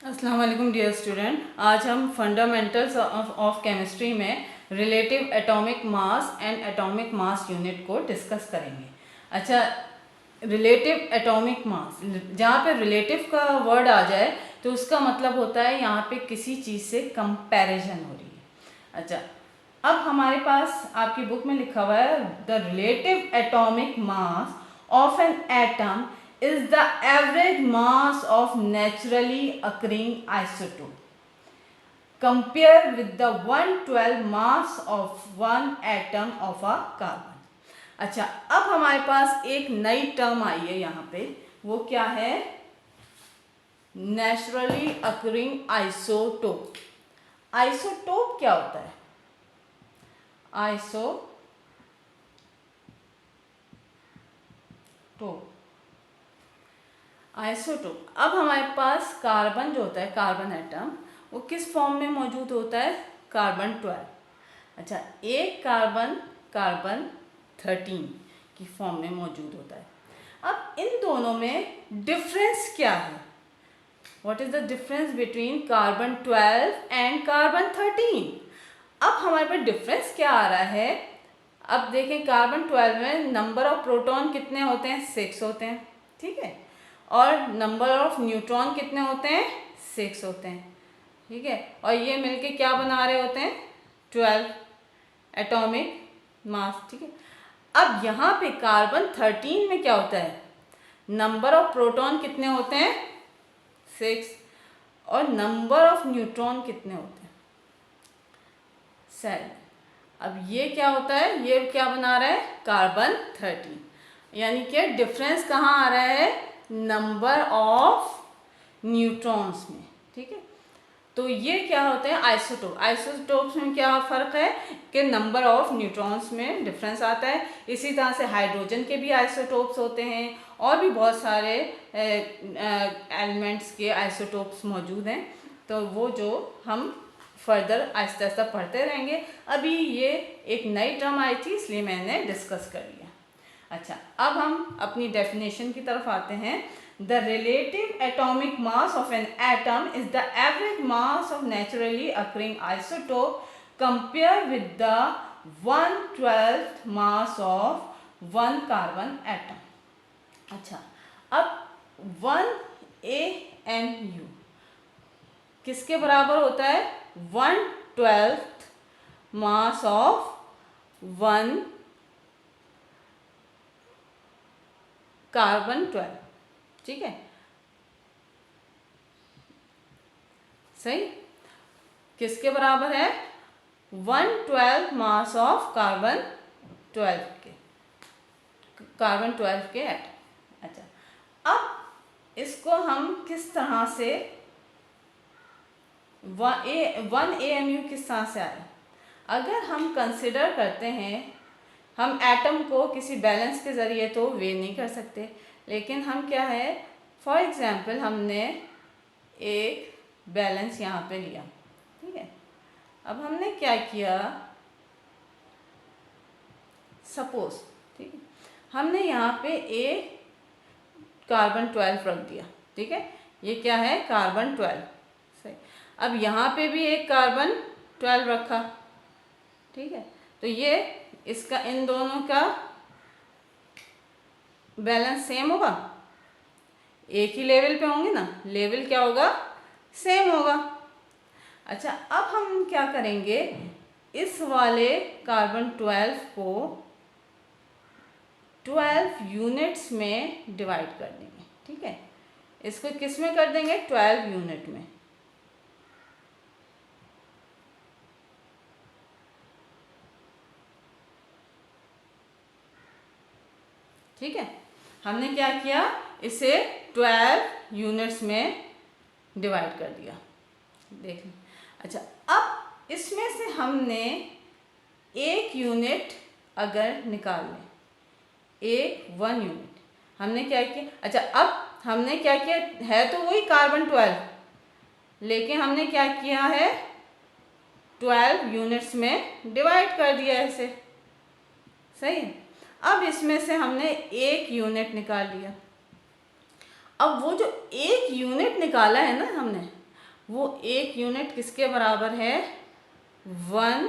अस्सलाम वालेकुम dear student. आज हम फंडामेंटल्स ऑफ केमिस्ट्री में relative atomic mass and atomic mass unit को डिस्कस करेंगे। अच्छा, रिलेटिव एटॉमिक मास, जहाँ पे रिलेटिव का वर्ड आ जाए तो उसका मतलब होता है यहाँ पे किसी चीज़ से कंपैरिजन हो रही है। अच्छा, अब हमारे पास आपकी बुक में लिखा हुआ है the relative atomic mass of an atom is the average mass of naturally occurring isotope compare with the 112 mass of one atom of a carbon। अच्छा, अब हमारे पास एक नई टर्म आई है यहाँ पे, वो क्या है? Naturally occurring isotope. आइसोटोप क्या होता है? Isotope isotope. अब हमारे पास कार्बन जो होता है, कार्बन एटम, वो किस फॉर्म में मौजूद होता है? कार्बन 12। अच्छा, एक कार्बन कार्बन 13 की फॉर्म में मौजूद होता है। अब इन दोनों में डिफरेंस क्या है? What is the difference between carbon 12 and carbon 13? अब हमारे पास डिफरेंस क्या आ रहा है? अब देखें, कार्बन 12 में नंबर ऑफ प्रोटॉन कितने होते हैं? 6 होते हैं, ठीक है। और नंबर ऑफ न्यूट्रॉन कितने होते हैं? 6 होते हैं, ठीक है। और ये मिलके क्या बना रहे होते हैं? 12 एटॉमिक मास, ठीक है। अब यहाँ पे कार्बन 13 में क्या होता है? नंबर ऑफ प्रोटॉन कितने होते हैं? 6। और नंबर ऑफ न्यूट्रॉन कितने होते हैं? 7। अब ये क्या होता है? ये क्या बना रहा है? कार्बन 13। यानी कि डिफरेंस कहाँ आ रहा है? नंबर ऑफ न्यूट्रॉन्स में, ठीक है। तो ये क्या होते हैं? आइसोटोप। आइसोटोप्स में क्या फ़र्क है कि नंबर ऑफ न्यूट्रॉन्स में डिफरेंस आता है। इसी तरह से हाइड्रोजन के भी आइसोटोप्स होते हैं और भी बहुत सारे एलिमेंट्स के आइसोटोप्स मौजूद हैं। तो वो जो हम फर्दर आहिस्ता आहिस्ता पढ़ते रहेंगे। अभी ये एक नई टर्म आई थी, इसलिए मैंने डिस्कस कर लिया। अच्छा, अब हम अपनी डेफिनेशन की तरफ आते हैं। The relative atomic mass of an atom is the average mass of naturally occurring isotope compare with the 1/12 mass of one carbon atom. अच्छा, अब 1 AMU किसके बराबर होता है? 1/12 मास ऑफ वन कार्बन 12, ठीक है। सही, किसके बराबर है? 1/12 मास ऑफ कार्बन 12 के, कार्बन 12 के एटम। अच्छा, अब इसको हम किस तरह से 1 AMU किस तरह से आए? अगर हम कंसिडर करते हैं, हम एटम को किसी बैलेंस के ज़रिए तो वे नहीं कर सकते, लेकिन हम क्या है, फॉर एग्ज़ाम्पल हमने एक बैलेंस यहाँ पे लिया, ठीक है। अब हमने क्या किया, सपोज, ठीक है, हमने यहाँ पे कार्बन 12 रख दिया, ठीक है। ये क्या है? कार्बन 12, सही। अब यहाँ पे भी एक कार्बन 12 रखा, ठीक है। तो ये इसका, इन दोनों का बैलेंस सेम होगा, एक ही लेवल पे होंगे ना, लेवल क्या होगा? सेम होगा। अच्छा, अब हम क्या करेंगे, इस वाले कार्बन 12 को 12 यूनिट्स में डिवाइड कर देंगे, ठीक है। इसको किस में कर देंगे? 12 यूनिट में, ठीक है। हमने क्या किया, इसे 12 यूनिट्स में डिवाइड कर दिया, देख लें। अच्छा, अब इसमें से हमने एक यूनिट अगर निकाल लें, 1 यूनिट हमने क्या किया? अच्छा, अब हमने क्या किया है, तो वही कार्बन 12, लेकिन हमने क्या किया है? 12 यूनिट्स में डिवाइड कर दिया है इसे, सही है। अब इसमें से हमने एक यूनिट निकाल लिया। अब वो जो एक यूनिट निकाला है ना हमने, वो एक यूनिट किसके बराबर है? 1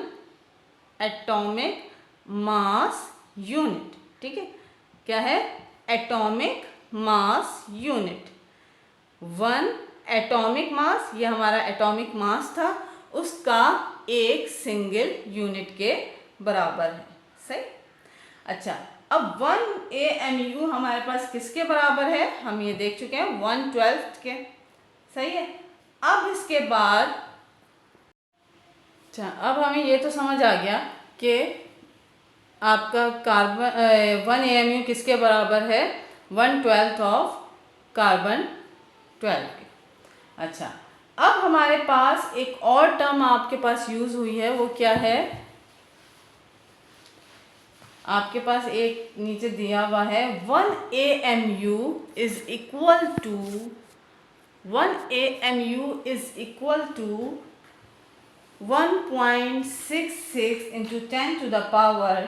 एटॉमिक मास यूनिट। ठीक है, क्या है? Atomic mass unit. 1 atomic mass, ये हमारा एटॉमिक मास था, उसका एक सिंगल यूनिट के बराबर है। सही। अच्छा, अब 1 AMU हमारे पास किसके बराबर है? हम ये देख चुके हैं 1/12 के। सही है। अब इसके बाद अच्छा, अब हमें ये तो समझ आ गया कि आपका कार्बन 1 AMU किसके बराबर है? 1/12 ऑफ कार्बन 12 के। अच्छा, अब हमारे पास एक और टर्म आपके पास यूज हुई है, वो क्या है? आपके पास एक नीचे दिया हुआ है 1 AMU is equal to 1 AMU is equal to 1.66 into 10 to the power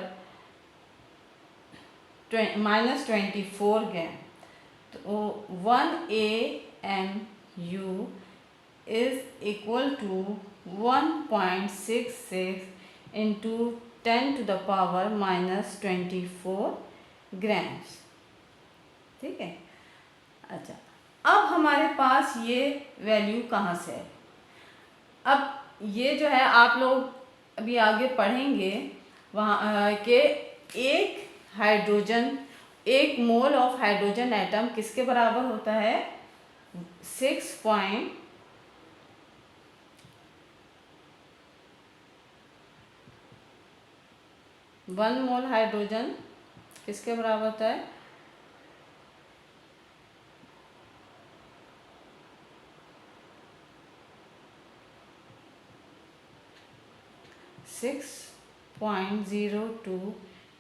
-24 gram. तो 1 AMU is equal to 1.66 into 10 to the power -24 grams. ठीक है। अच्छा, अब हमारे पास ये वैल्यू कहाँ से है? अब ये जो है आप लोग अभी आगे पढ़ेंगे वहाँ के एक hydrogen, 1 mole of hydrogen atom किसके बराबर होता है? 1 मोल हाइड्रोजन किसके बराबर होता है? 6.02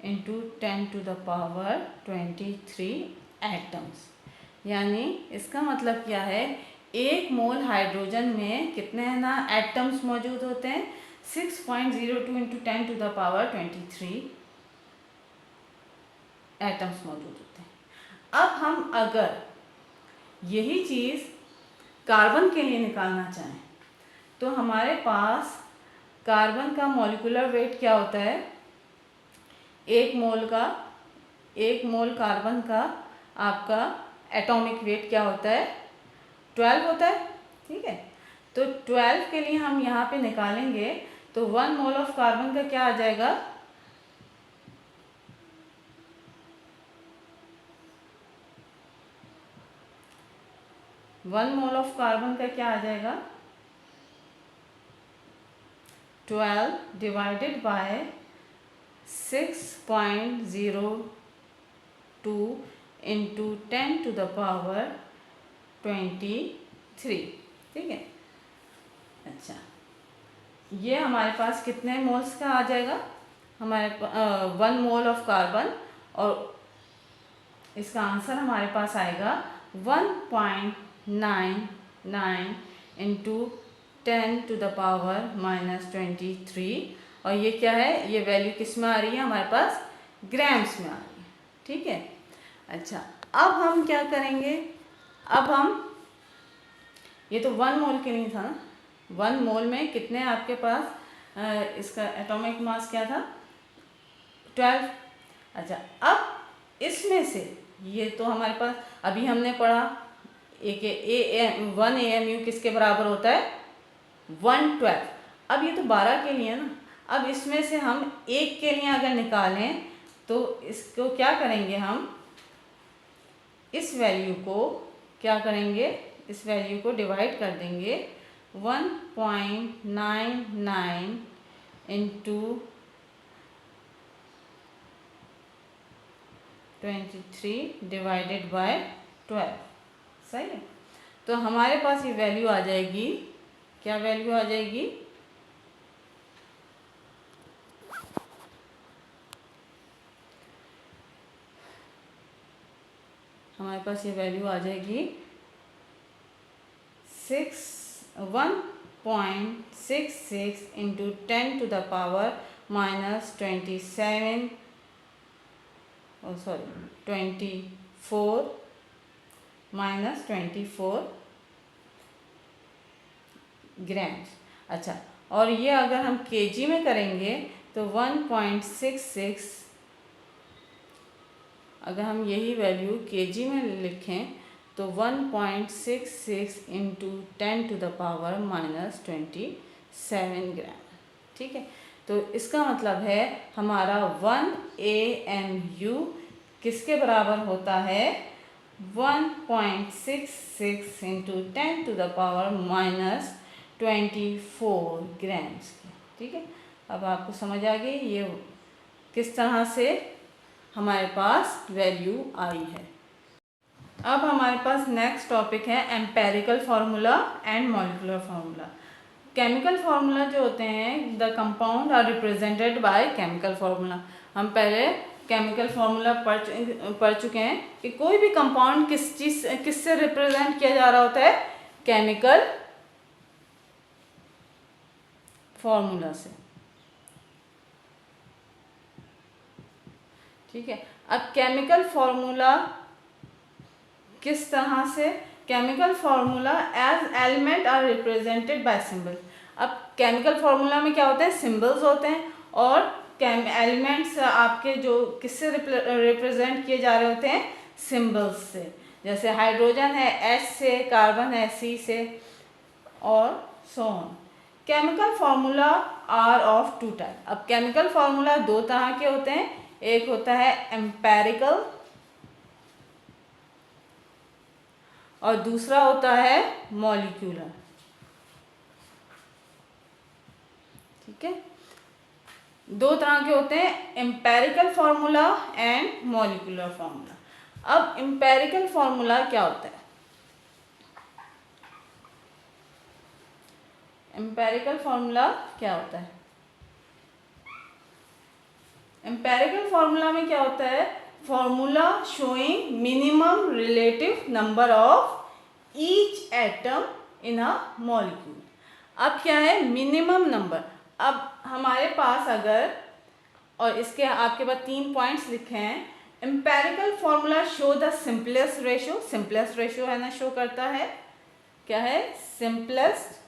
into 10 to the power 23 atoms. यानी इसका मतलब क्या है? 1 मोल हाइड्रोजन में कितने है ना एटम्स मौजूद होते हैं? 6.02 into 10 to the power 23 atoms मौजूद होते हैं। अब हम अगर यही चीज़ कार्बन के लिए निकालना चाहें तो हमारे पास कार्बन का मॉलिक्यूलर वेट क्या होता है? 1 मोल कार्बन का आपका एटॉमिक वेट क्या होता है? 12 होता है। ठीक है, तो 12 के लिए हम यहाँ पे निकालेंगे तो 1 मोल ऑफ कार्बन का क्या आ जाएगा? 1 मोल ऑफ कार्बन का क्या आ जाएगा? 12 divided by 6.02 into 10 to the power 23। ठीक है। अच्छा, ये हमारे पास कितने मोल्स का आ जाएगा? हमारे 1 मोल ऑफ कार्बन, और इसका आंसर हमारे पास आएगा 1.99 इंटू 10 टू द पावर -23। और ये क्या है? ये वैल्यू किस में आ रही है? हमारे पास ग्राम्स में आ रही है। ठीक है। अच्छा, अब हम क्या करेंगे? अब हम ये तो 1 मोल के लिए था ना, 1 मोल में कितने आपके पास इसका एटॉमिक मास क्या था? 12। अच्छा, अब इसमें से ये तो हमारे पास अभी हमने पढ़ा 1 AMU किसके बराबर होता है? 1/12। अब ये तो 12 के लिए ना, अब इसमें से हम 1 के लिए अगर निकालें तो इसको क्या करेंगे? हम इस वैल्यू को क्या करेंगे? इस वैल्यू को डिवाइड कर देंगे 1.99 इंटू 23 डिवाइडेड बाय 12। सही है। तो हमारे पास ये वैल्यू आ जाएगी, क्या वैल्यू आ जाएगी? हमारे पास ये वैल्यू आ जाएगी 1.66 into 10 to the power -27 24 -24 grams. अच्छा, और ये अगर हम केजी में करेंगे तो 1.66, अगर हम यही वैल्यू केजी में लिखें तो 1.66 इंटू 10⁻⁻27 ग्राम। ठीक है, तो इसका मतलब है हमारा 1 AMU किसके बराबर होता है? 1.66 इंटू 10⁻⁻24 ग्राम्स की। ठीक है, अब आपको समझ आ गई ये किस तरह से हमारे पास वैल्यू आई है। अब हमारे पास नेक्स्ट टॉपिक है empirical formula and molecular formula. Chemical formula जो होते हैं, the compound are represented by chemical formula. हम पहले केमिकल फार्मूला पढ़ चुके हैं कि कोई भी कंपाउंड किससे रिप्रेजेंट किया जा रहा होता है? केमिकल फार्मूला से। ठीक है, अब केमिकल फार्मूला किस तरह से? Chemical formula as element are represented by symbols. अब केमिकल फार्मूला में क्या होते हैं? सिंबल्स होते हैं, और एलिमेंट्स आपके जो किससे रिप्रेजेंट किए जा रहे होते हैं? सिंबल्स से। जैसे हाइड्रोजन है H से, कार्बन है C से, और so on. Chemical formula are of two type. अब केमिकल फार्मूला दो तरह के होते हैं, एक होता है एम्पेरिकल और दूसरा होता है मॉलिक्यूलर। ठीक है, दो तरह के होते हैं, empirical formula and molecular formula. अब एम्पेरिकल फार्मूला क्या होता है? एम्पेरिकल फार्मूला क्या होता है? एम्पेरिकल फार्मूला में क्या होता है? Formula showing minimum relative number of each atom in a molecule. अब क्या है? Minimum number. अब हमारे पास अगर, और इसके आपके पास 3 पॉइंट्स लिखे हैं। Empirical formula show the simplest ratio. Simplest ratio है ना, शो करता है। क्या है? Simplest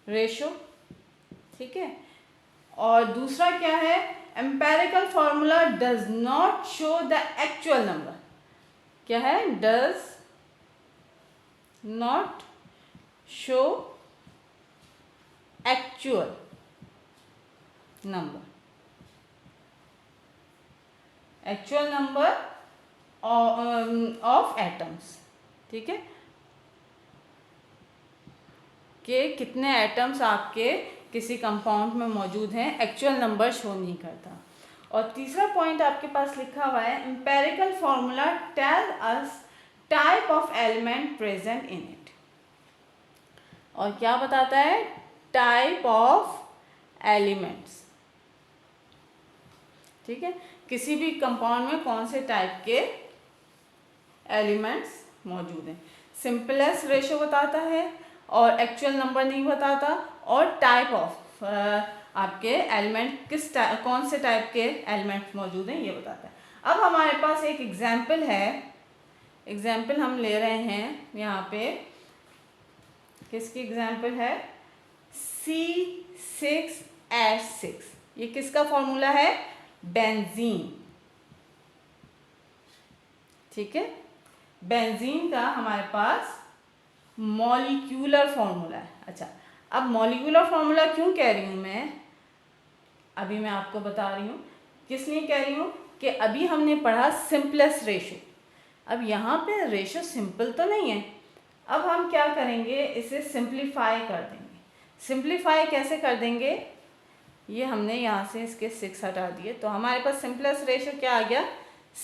ratio. ठीक है, और दूसरा क्या है? Empirical formula does not show the actual number. क्या है? Does not show actual number. Actual number of atoms. ठीक है, कि कितने एटम्स आपके किसी कंपाउंड में मौजूद हैं, एक्चुअल नंबर शो नहीं करता। और तीसरा पॉइंट आपके पास लिखा हुआ है, empirical formula tell us type of element present in it. और क्या बताता है? Type of elements. ठीक है, किसी भी कंपाउंड में कौन से टाइप के एलिमेंट्स मौजूद हैं। सिंपलेस्ट रेशियो बताता है, और एक्चुअल नंबर नहीं बताता, और टाइप ऑफ आपके एलिमेंट कौन से टाइप के एलिमेंट मौजूद हैं ये बताता है। अब हमारे पास एक एग्जाम्पल है, एग्जाम्पल हम ले रहे हैं यहाँ पे। किसकी एग्जाम्पल है? C6H6। ये किसका फॉर्मूला है? बेंजीन। ठीक है, बेंजीन का हमारे पास मॉलिक्यूलर फार्मूला है। अच्छा, अब मॉलिक्यूलर फार्मूला क्यों कह रही हूँ मैं? अभी मैं आपको बता रही हूँ किस लिए कह रही हूँ, कि अभी हमने पढ़ा सिंपलेस्ट रेशियो। अब यहाँ पे रेशियो सिंपल तो नहीं है। अब हम क्या करेंगे? इसे सिंप्लीफाई कर देंगे। सिंप्लीफाई कैसे कर देंगे? ये हमने यहाँ से इसके 6 हटा दिए, तो हमारे पास सिंपलेस्ट रेशियो क्या आ गया?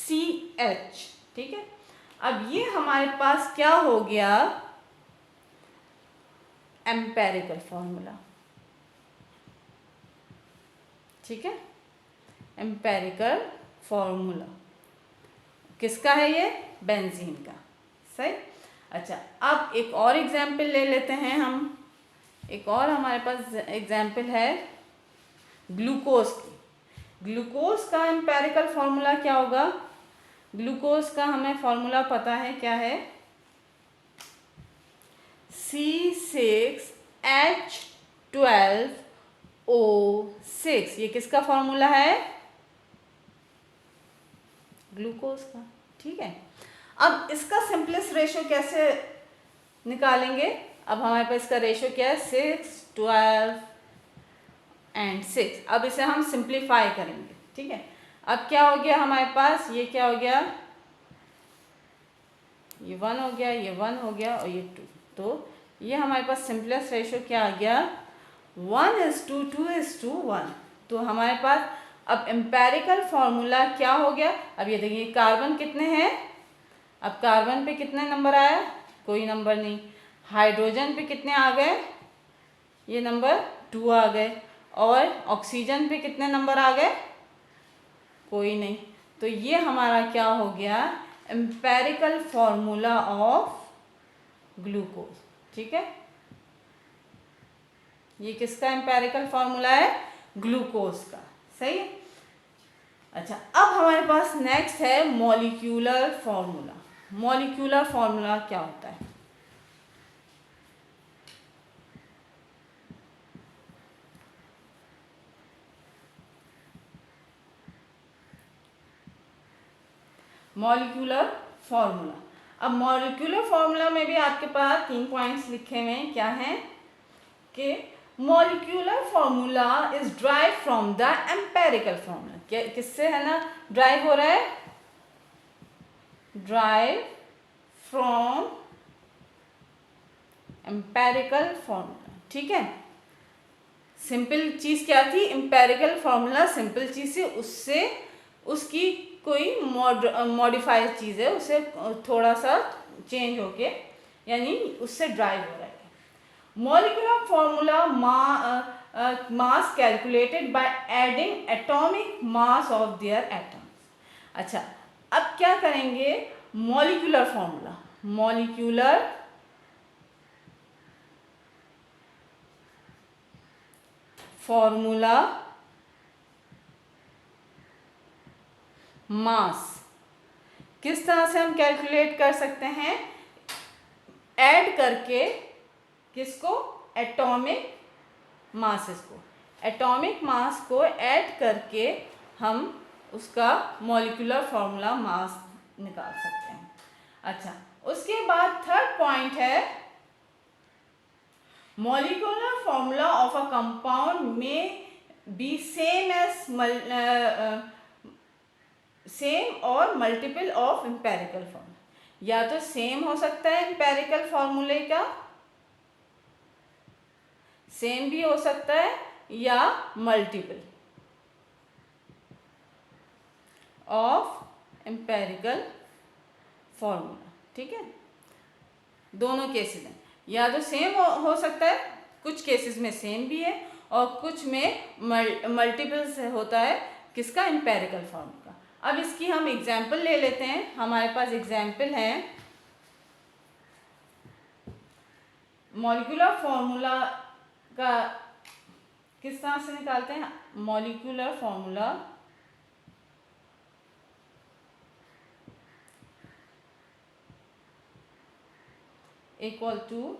CH। ठीक है, अब ये हमारे पास क्या हो गया? Empirical formula. ठीक है, एम्पेरिकल फार्मूला किसका है? ये बेंजीन का। सही। अच्छा, अब एक और एग्जाम्पल ले लेते हैं हम। एक और हमारे पास एग्जाम्पल है ग्लूकोज की। ग्लूकोज का एम्पेरिकल फार्मूला क्या होगा? ग्लूकोज का हमें फॉर्मूला पता है, क्या है, C6H12O6। ये किसका फॉर्मूला है, ग्लूकोज का। ठीक है, अब इसका सिंपलेस्ट रेशियो कैसे निकालेंगे। अब हमारे पास इसका रेशियो क्या है, 6, 12 एंड 6। अब इसे हम सिंप्लीफाई करेंगे। ठीक है, अब क्या हो गया हमारे पास, ये क्या हो गया, ये 1 हो गया, ये 1 हो गया और ये 2। तो ये हमारे पास सिंपलेस्ट रेशियो क्या आ गया, 1:2:1। तो हमारे पास अब एम्पेरिकल फॉर्मूला क्या हो गया। अब ये देखिए कार्बन कितने हैं, अब कार्बन पे कितने नंबर आया, कोई नंबर नहीं। हाइड्रोजन पे कितने आ गए, ये नंबर 2 आ गए। और ऑक्सीजन पे कितने नंबर आ गए, कोई नहीं। तो ये हमारा क्या हो गया, एम्पेरिकल फॉर्मूला ऑफ ग्लूकोज। ठीक है, ये किसका एम्पेरिकल फॉर्मूला है, ग्लूकोज का। सही है। अच्छा, अब हमारे पास नेक्स्ट है मॉलिक्यूलर फॉर्मूला। मॉलिक्यूलर फॉर्मूला क्या होता है, मॉलिक्यूलर फॉर्मूला। अब मॉलिक्यूलर फॉर्मूला में भी आपके पास 3 पॉइंट्स लिखे हुए हैं, क्या हैं कि molecular formula is drive from the empirical formula. किससे है ना ड्राइव हो रहा है, ड्राइव फ्रॉम एम्पेरिकल फॉर्मूला। ठीक है, सिंपल चीज क्या थी, एम्पेरिकल फॉर्मूला सिंपल चीज से, उससे उसकी कोई मॉडिफाइड चीज है, उससे थोड़ा सा चेंज होके यानी उससे ड्राइव हो रहा है। Molecular formula mass calculated by adding atomic mass of their atoms. अच्छा, अब क्या करेंगे, molecular formula, molecular formula mass किस तरह से हम कैलकुलेट कर सकते हैं, ऐड करके किसको, एटॉमिक मासेस को, एटॉमिक मास को ऐड करके हम उसका मॉलिक्यूलर फॉर्मूला मास निकाल सकते हैं। अच्छा, उसके बाद थर्ड पॉइंट है molecular formula of a compound में बी सेम और मल्टीपल ऑफ एम्पेरिकल फॉर्मूला। या तो सेम हो सकता है एम्पेरिकल फॉर्मूले का, सेम भी हो सकता है, या मल्टीपल ऑफ एम्पेरिकल फॉर्मूला। ठीक है, दोनों केसेस हैं, या तो सेम हो सकता है, कुछ केसेस में सेम भी है और कुछ में मल्टीपल से होता है किसका, एम्पेरिकल फॉर्मूला का। अब इसकी हम एग्जाम्पल ले लेते हैं। हमारे पास एग्जाम्पल है मॉलिक्यूलर फॉर्मूला का किस तरह से निकालते हैं, molecular formula equal to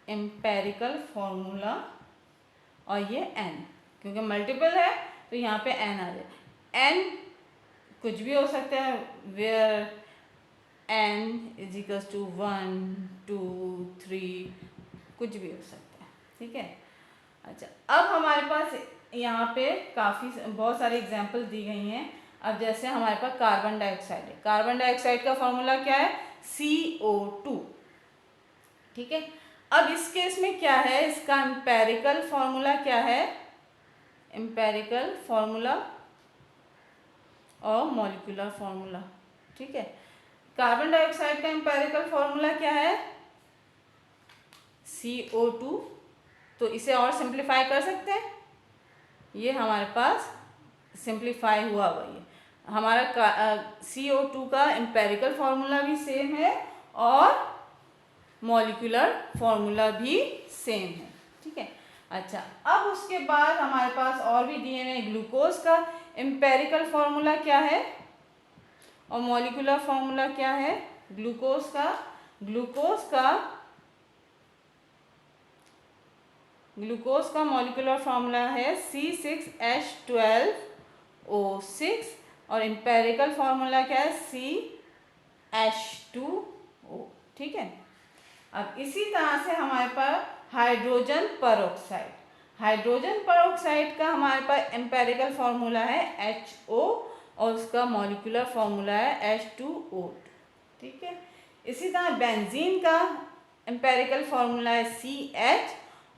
empirical formula और ये n, क्योंकि मल्टीपल है तो यहाँ पे n आ जाए। n कुछ भी हो सकता है, where n is equals to 1, 2, 3, कुछ भी हो सकता है। ठीक है, अच्छा, अब हमारे पास यहाँ पे बहुत सारी एग्जाम्पल दी गई हैं। अब जैसे हमारे पास कार्बन डाइऑक्साइड है, कार्बन डाइऑक्साइड का फॉर्मूला क्या है, CO2। ठीक है, अब इस केस में क्या है, इसका एम्पेरिकल फॉर्मूला क्या है, एम्पेरिकल फॉर्मूला और मॉलिक्यूलर फॉर्मूला। ठीक है, कार्बन डाइऑक्साइड का एम्पेरिकल फॉर्मूला क्या है, CO2। तो इसे और सिंप्लीफाई कर सकते हैं, ये हमारे पास सिंप्लीफाई हुआ वही है। हमारा CO2 का एम्पेरिकल फॉर्मूला भी सेम है और मॉलिक्यूलर फॉर्मूला भी सेम है। ठीक है, अच्छा, अब उसके बाद हमारे पास और भी दिए हुए, ग्लूकोज का एम्पेरिकल फॉर्मूला क्या है, और मॉलिक्यूलर फॉर्मूला क्या है ग्लूकोज का? ग्लूकोज का मॉलिक्यूलर फॉर्मूला है C6H12O6 और एम्पेरिकल फॉर्मूला क्या है CH2O। ठीक है। अब इसी तरह से हमारे पास हाइड्रोजन परऑक्साइड का हमारे पास एम्पेरिकल फॉर्मूला है HO और उसका मॉलिक्यूलर फॉर्मूला है H2O। ठीक है। इसी तरह बेंजीन का एम्पेरिकल फॉर्मूला है CH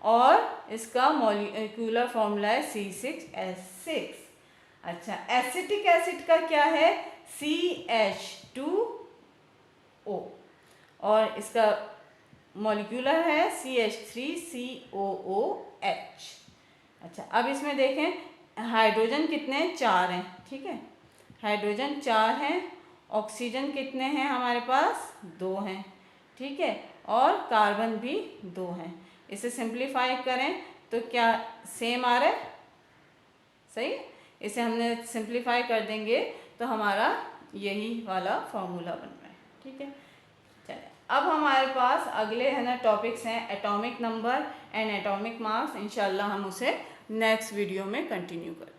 और इसका मॉलिक्यूलर फॉर्मूला है C6H6। अच्छा, एसिटिक एसिड का क्या है CH2O और इसका मॉलिक्यूलर है CH3COOH। अच्छा, अब इसमें देखें हाइड्रोजन कितने हैं? 4 हैं। ठीक है, हाइड्रोजन 4 हैं। ऑक्सीजन कितने हैं हमारे पास? 2 हैं। ठीक है, और कार्बन भी 2 हैं। इसे सिंप्लीफाई करें तो क्या सेम आ रहा है? सही। इसे हमने सिंप्लीफाई कर देंगे तो हमारा यही वाला फॉर्मूला बन रहा है। ठीक है, चलिए अब हमारे पास अगले है ना टॉपिक्स हैं एटॉमिक नंबर एंड एटॉमिक मास। इंशाल्लाह हम उसे नेक्स्ट वीडियो में कंटिन्यू करें।